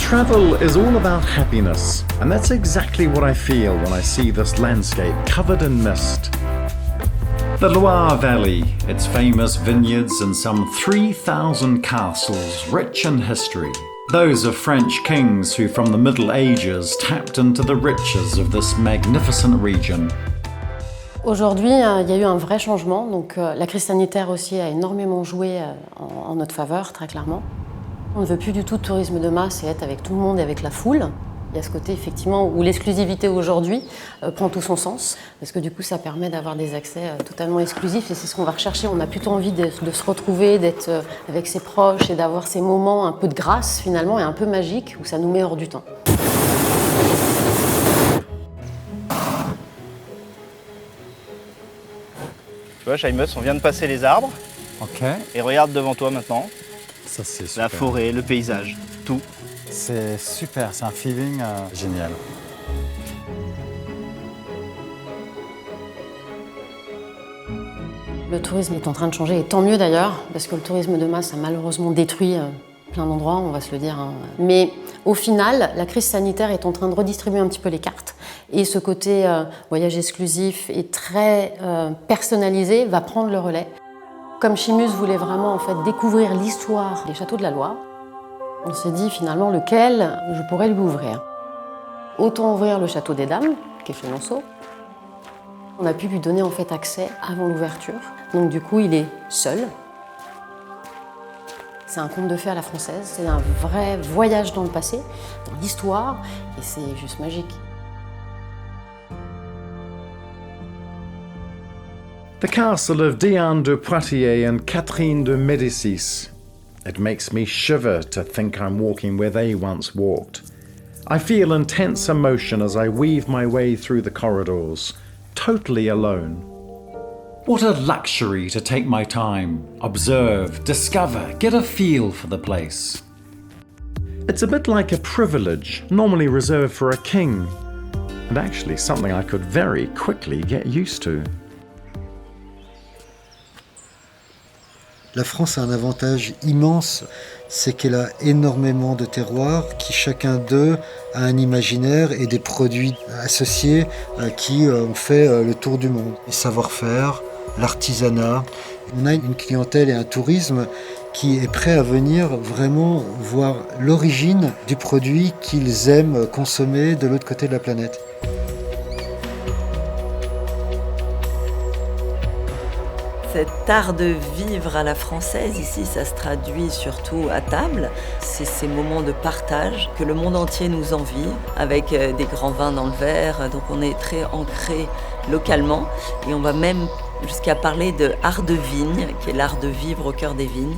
Travel is all about happiness, and that's exactly what I feel when I see this landscape covered in mist. The Loire Valley, its famous vineyards and some 3,000 castles rich in history. Those of French kings who from the Middle Ages tapped into the riches of this magnificent region. Aujourd'hui, il y a eu un vrai changement, donc la crise sanitaire aussi a énormément joué en notre faveur, très clairement. On ne veut plus du tout de tourisme de masse et être avec tout le monde et avec la foule. Il y a ce côté effectivement où l'exclusivité aujourd'hui prend tout son sens, parce que du coup ça permet d'avoir des accès totalement exclusifs et c'est ce qu'on va rechercher. On a plutôt envie de se retrouver, d'être avec ses proches et d'avoir ces moments un peu de grâce finalement et un peu magiques où ça nous met hors du temps. Tu vois, Shamus, on vient de passer les arbres. Ok. Et regarde devant toi maintenant. Ça c'est super. La forêt, le paysage, tout. C'est super, c'est un feeling génial. Le tourisme est en train de changer, et tant mieux d'ailleurs, parce que le tourisme de masse a malheureusement détruit plein d'endroits, on va se le dire. Mais au final, la crise sanitaire est en train de redistribuer un petit peu les cartes. Et ce côté voyage exclusif et très personnalisé va prendre le relais. Comme Chimus voulait vraiment en fait découvrir l'histoire des châteaux de la Loire, on s'est dit finalement lequel je pourrais lui ouvrir. Autant ouvrir le château des Dames, qui est Chenonceau. On a pu lui donner en fait accès avant l'ouverture. Donc du coup, il est seul. C'est un conte de fées à la française, c'est un vrai voyage dans le passé, dans l'histoire, et c'est juste magique. The castle of Diane de Poitiers and Catherine de Médicis. It makes me shiver to think I'm walking where they once walked. I feel intense emotion as I weave my way through the corridors, totally alone. What a luxury to take my time, observe, discover, get a feel for the place. It's a bit like a privilege, normally reserved for a king, and actually something I could very quickly get used to. La France a un avantage immense, c'est qu'elle a énormément de terroirs qui chacun d'eux a un imaginaire et des produits associés qui ont fait le tour du monde. Le savoir-faire, l'artisanat. On a une clientèle et un tourisme qui est prêt à venir vraiment voir l'origine du produit qu'ils aiment consommer de l'autre côté de la planète. Cet art de vivre à la française, ici, ça se traduit surtout à table. C'est ces moments de partage que le monde entier nous envie, avec des grands vins dans le verre. Donc on est très ancré localement et on va même jusqu'à parler de art de vigne, qui est l'art de vivre au cœur des vignes.